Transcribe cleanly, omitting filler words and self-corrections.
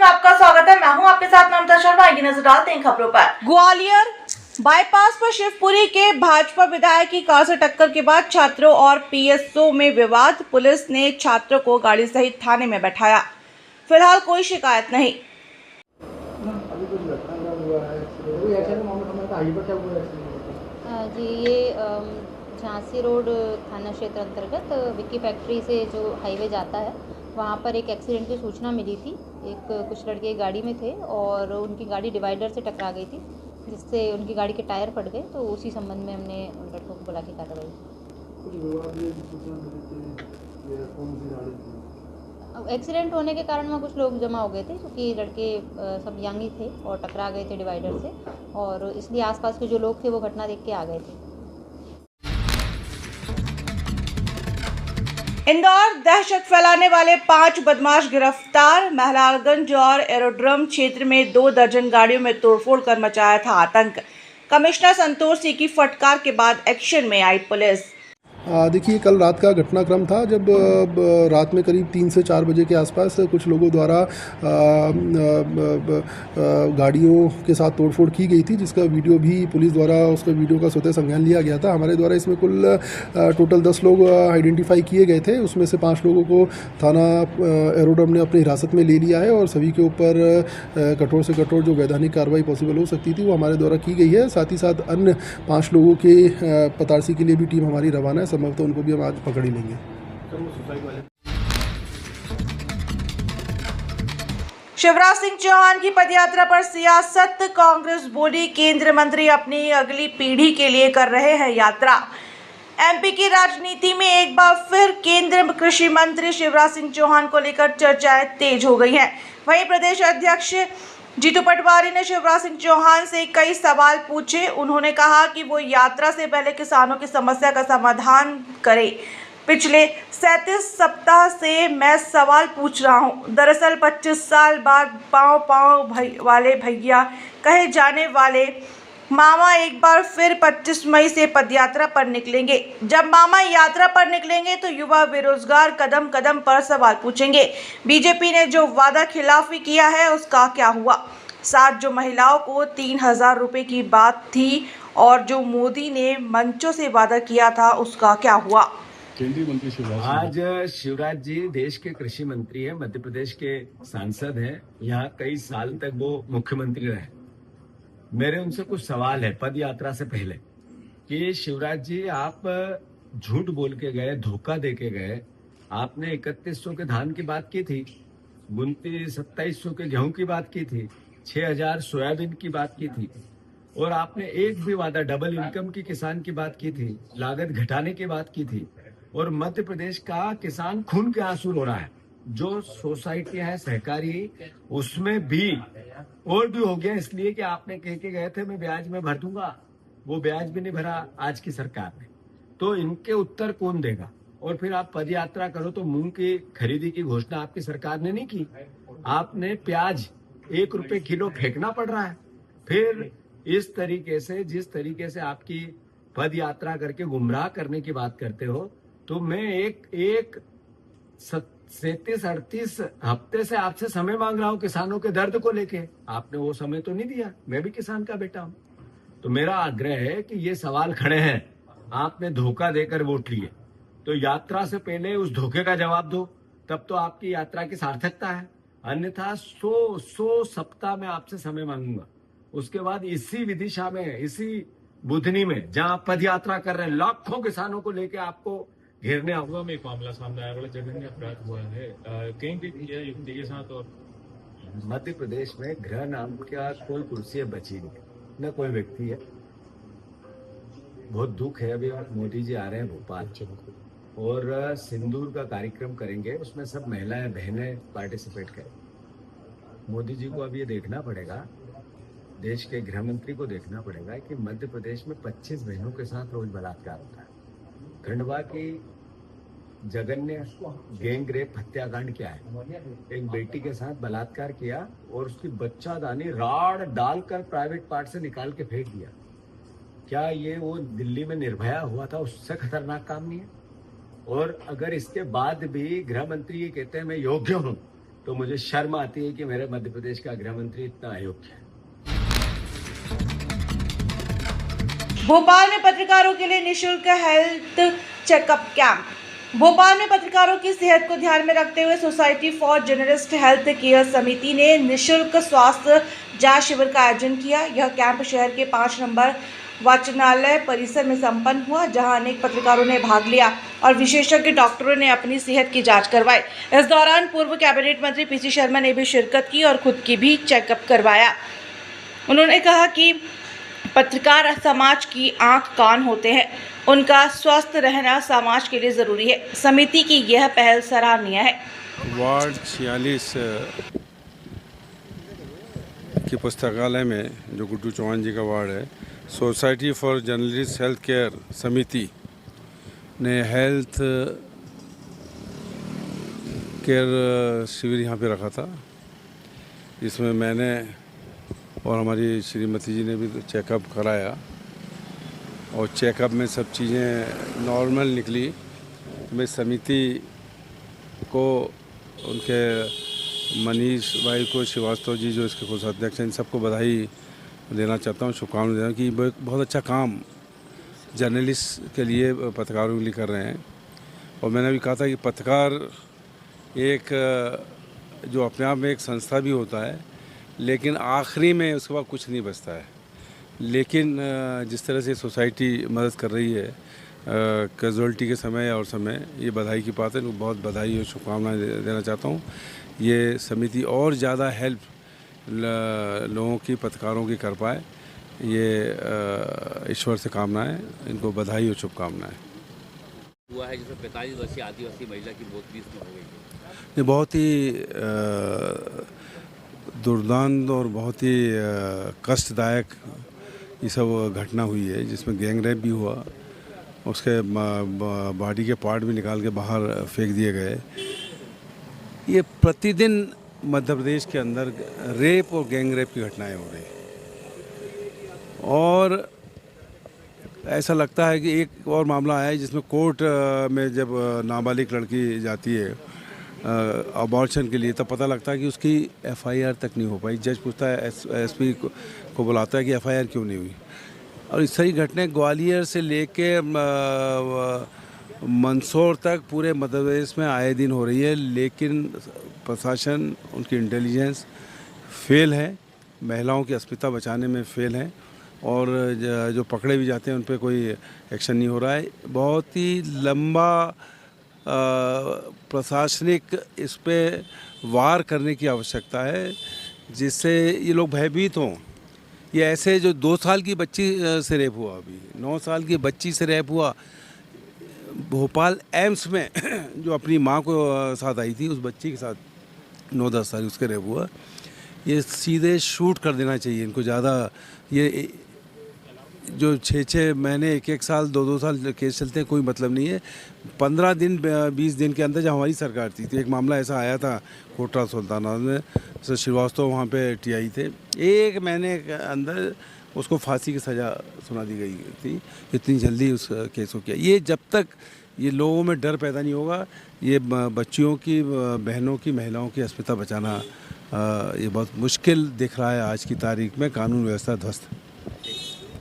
में आपका स्वागत है। मैं हूं आपके साथ ममता शर्मा। आइए नजर डालते हैं खबरों पर। ग्वालियर बाईपास पर शिवपुरी के भाजपा विधायक की कार से टक्कर के बाद छात्रों और पीएसओ में विवाद। पुलिस ने छात्रों को गाड़ी सहित थाने में बैठाया। फिलहाल कोई शिकायत नहीं। अभी कुछ घटना हुआ है, कोई एक्सीडेंट मामला था, हाईवे क्या हुआ एक्सीडेंट? जी ये झांसी रोड थाना क्षेत्र अंतर्गत विक्की फैक्ट्री से जो हाईवे जाता है वहाँ पर एक एक्सीडेंट की सूचना मिली थी। कुछ लड़के गाड़ी में थे और उनकी गाड़ी डिवाइडर से टकरा गई थी, जिससे उनकी गाड़ी के टायर फट गए। तो उसी संबंध में हमने उन लड़कों को बुला के कार्रवाई कुछ विवाद में सूचना मिली थी, ये कौन सी गाड़ी थी? एक्सीडेंट होने के कारण वहाँ कुछ लोग जमा हो गए थे, क्योंकि लड़के सब यंग ही थे और टकरा गए थे डिवाइडर से, और इसलिए आसपास के जो लोग थे वो घटना देख के आ गए थे। इंदौर दहशत फैलाने वाले 5 बदमाश गिरफ्तार। महलालगंज और एरोड्रम क्षेत्र में 2 दर्जन गाड़ियों में तोड़फोड़ कर मचाया था आतंक। कमिश्नर संतोष सिंह की फटकार के बाद एक्शन में आई पुलिस। देखिए, कल रात का घटनाक्रम था जब रात में करीब 3 से 4 बजे के आसपास कुछ लोगों द्वारा गाड़ियों के साथ तोड़फोड़ की गई थी, जिसका वीडियो भी पुलिस द्वारा उसका वीडियो का स्वतः संज्ञान लिया गया था। हमारे द्वारा इसमें कुल टोटल 10 लोग आइडेंटिफाई किए गए थे। उसमें से 5 लोगों को थाना एरोड्रम ने अपनी हिरासत में ले लिया है और सभी के ऊपर कठोर से कठोर जो वैधानिक कार्रवाई पॉसिबल हो सकती थी वो हमारे द्वारा की गई है। साथ ही साथ अन्य 5 लोगों के पतारसी के लिए भी टीम हमारी रवाना है। संभवतः उनको भी हम आज पकड़ ही लेंगे। शिवराज सिंह चौहान की पदयात्रा पर सियासत। कांग्रेस बोली केंद्रीय मंत्री अपनी अगली पीढ़ी के लिए कर रहे हैं यात्रा। एमपी की राजनीति में एक बार फिर केंद्रीय कृषि मंत्री शिवराज सिंह चौहान को लेकर चर्चाएं तेज हो गई हैं। वहीं प्रदेश अध्यक्ष जीतू पटवारी ने शिवराज सिंह चौहान से कई सवाल पूछे। उन्होंने कहा कि वो यात्रा से पहले किसानों की समस्या का समाधान करे। पिछले 37 सप्ताह से मैं सवाल पूछ रहा हूं। दरअसल 25 साल बाद पाँव वाले भैया कहे जाने वाले मामा एक बार फिर 25 मई से पदयात्रा पर निकलेंगे। जब मामा यात्रा पर निकलेंगे तो युवा बेरोजगार कदम कदम पर सवाल पूछेंगे। बीजेपी ने जो वादा खिलाफी किया है उसका क्या हुआ? साथ जो महिलाओं को 3000 रुपए की बात थी और जो मोदी ने मंचों से वादा किया था उसका क्या हुआ? केंद्रीय मंत्री शिवराज आज शिवराज जी देश के कृषि मंत्री हैं, मध्य प्रदेश के सांसद हैं। यहाँ कई साल तक वो मुख्यमंत्री रहे। मेरे उनसे कुछ सवाल है पद यात्रा से पहले कि शिवराज जी आप झूठ बोल के गए, धोखा दे के गए। आपने 3100 के धान की बात की थी, 2700 के गेहूं की बात की थी, 6000 सोयाबीन की बात की थी, और आपने एक भी वादा डबल इनकम की किसान की बात की थी, लागत घटाने की बात की थी। और मध्य प्रदेश का किसान खून के आंसू रो रहा है। जो सोसाइटियां हैं सहकारी, उसमें भी और भी हो गया, इसलिए कि आपने कह के गए थे मैं ब्याज में भर दूंगा, वो ब्याज भी नहीं भरा आज की सरकार ने। तो इनके उत्तर कौन देगा? और फिर आप पद यात्रा करो तो मूंग की खरीदी की घोषणा आपकी सरकार ने नहीं की। आपने प्याज 1 रुपए किलो फेंकना पड़ रहा है। फिर इस तरीके से जिस तरीके से आपकी पद यात्रा करके गुमराह करने की बात करते हो, तो मैं एक 37-38 हफ्ते से आपसे समय मांग रहा हूं किसानों के दर्द को लेके। आपने वो समय तो नहीं दिया। मैं भी किसान का बेटा हूं। तो मेरा आग्रह है कि ये सवाल खड़े हैं। आपने धोखा देकर वोट लिए, तो यात्रा से पहले उस धोखे का जवाब दो, तब तो आपकी यात्रा की सार्थकता है। अन्यथा 100 सप्ताह में आपसे समय मांगूंगा। उसके बाद इसी विदिशा में, इसी बुधनी में जहां पद यात्रा कर रहे हैं, लाखों किसानों को लेके आपको घेरने हुआ में एक मामला सामने आया, बड़ा जघन्य अपराध हुआ है कहीं भी किया युक्ति के साथ। और मध्य प्रदेश में गृह नाम का कोई कुर्सी बची नहीं, न कोई व्यक्ति है। बहुत दुख है। अभी मोदी जी आ रहे हैं भोपाल और सिंदूर का कार्यक्रम करेंगे, उसमें सब महिलाएं बहनें पार्टिसिपेट करें। मोदी जी को अब ये देखना पड़ेगा, देश के गृह मंत्री को देखना पड़ेगा कि मध्य प्रदेश में 25 बहनों के साथ रोज बलात्कार होता है। खंडवा की जघन्य गैंग रेप हत्याकांड क्या है? एक बेटी के साथ बलात्कार किया और उसकी बच्चादानी राड़ डालकर प्राइवेट पार्ट से निकाल के फेंक दिया। क्या ये वो दिल्ली में निर्भया हुआ था उससे खतरनाक काम नहीं है? और अगर इसके बाद भी गृह मंत्री ये कहते हैं मैं योग्य हूं, तो मुझे शर्म आती है कि मेरे मध्य प्रदेश का गृह मंत्री इतना अयोग्य है। भोपाल में पत्रकारों के लिए निशुल्क हेल्थ चेकअप कैंप। भोपाल में पत्रकारों की सेहत को ध्यान में रखते हुए society for journalist health care समिति ने निशुल्क स्वास्थ्य जांच शिविर का आयोजन किया। यह कैंप शहर के 5 नंबर वाचनालय परिसर में संपन्न हुआ, जहां अनेक पत्रकारों ने भाग लिया और विशेषज्ञ डॉक्टरों ने अपनी सेहत की जांच करवाई। इस दौरान पूर्व कैबिनेट मंत्री पीसी शर्मा ने भी शिरकत की और खुद की भी चेकअप करवाया। उन्होंने कहा कि पत्रकार समाज की आंख कान होते हैं, उनका स्वस्थ रहना समाज के लिए ज़रूरी है। समिति की यह पहल सराहनीय है। वार्ड 46 की पुस्तकालय में, जो गुड्डू चौहान जी का वार्ड है, society for journalist health care समिति ने हेल्थ केयर शिविर यहाँ पे रखा था। इसमें मैंने और हमारी श्रीमती जी ने भी चेकअप कराया और चेकअप में सब चीज़ें नॉर्मल निकली। मैं समिति को, उनके मनीष भाई को, श्रीवास्तव जी जो इसके कोषाध्यक्ष हैं, इन सबको बधाई देना चाहता हूँ, शुभकामनाएं देना कि बहुत अच्छा काम जर्नलिस्ट के लिए, पत्रकारों के लिए कर रहे हैं। और मैंने भी कहा था कि पत्रकार एक जो अपने आप में एक संस्था भी होता है, लेकिन आखिरी में उसके बाद कुछ नहीं बचता है। लेकिन जिस तरह से सोसाइटी मदद कर रही है कैजुअल्टी के समय और समय, ये बधाई की बात है। बहुत बधाई और शुभकामनाएं देना चाहता हूँ। ये समिति और ज़्यादा हेल्प लोगों की, पत्रकारों की कर पाए, ये ईश्वर से कामना है। इनको बधाई और शुभकामनाएं। हुआ है जिसमें 45 वर्षीय आदिवासी महिला की मौत भी इसमें हो गई है। ये बहुत ही दुर्दांत और बहुत ही कष्टदायक ये सब घटना हुई है, जिसमें गैंग रेप भी हुआ, उसके बॉडी के पार्ट भी निकाल के बाहर फेंक दिए गए। ये प्रतिदिन मध्य प्रदेश के अंदर रेप और गैंग रेप की घटनाएं हो रही, और ऐसा लगता है कि एक और मामला आया है जिसमें कोर्ट में जब नाबालिग लड़की जाती है अबॉर्शन के लिए, तब पता लगता है कि उसकी एफआईआर तक नहीं हो पाई। जज पूछता है, एसपी को बुलाता है कि एफआईआर क्यों नहीं हुई। और इस सारी घटनाएं ग्वालियर से लेके मंदसौर तक पूरे मध्य प्रदेश में आए दिन हो रही है, लेकिन प्रशासन, उनकी इंटेलिजेंस फेल है, महिलाओं की अस्मिता बचाने में फेल है, और जो पकड़े भी जाते हैं उन पर कोई एक्शन नहीं हो रहा है। बहुत ही लंबा प्रशासनिक इस पे वार करने की आवश्यकता है, जिससे ये लोग भयभीत हों। ये ऐसे जो 2 साल की बच्ची से रेप हुआ, अभी 9 साल की बच्ची से रेप हुआ भोपाल एम्स में, जो अपनी माँ को साथ आई थी, उस बच्ची के साथ 9-10 साल उसके रेप हुआ। ये सीधे शूट कर देना चाहिए इनको। ज़्यादा ये जो 6-6 महीने, 1-1 साल, 2-2 साल केस चलते हैं, कोई मतलब नहीं है। 15 दिन 20 दिन के अंदर जब हमारी सरकार थी, तो एक मामला ऐसा आया था कोटरा सुल्तानाबाद में, सर श्रीवास्तव वहाँ पे टीआई थे, 1 महीने के अंदर उसको फांसी की सज़ा सुना दी गई थी। इतनी जल्दी उस केस को किया। ये जब तक ये लोगों में डर पैदा नहीं होगा, ये बच्चियों की, बहनों की, महिलाओं की अस्मिता बचाना ये बहुत मुश्किल दिख रहा है। आज की तारीख में कानून व्यवस्था ध्वस्त है।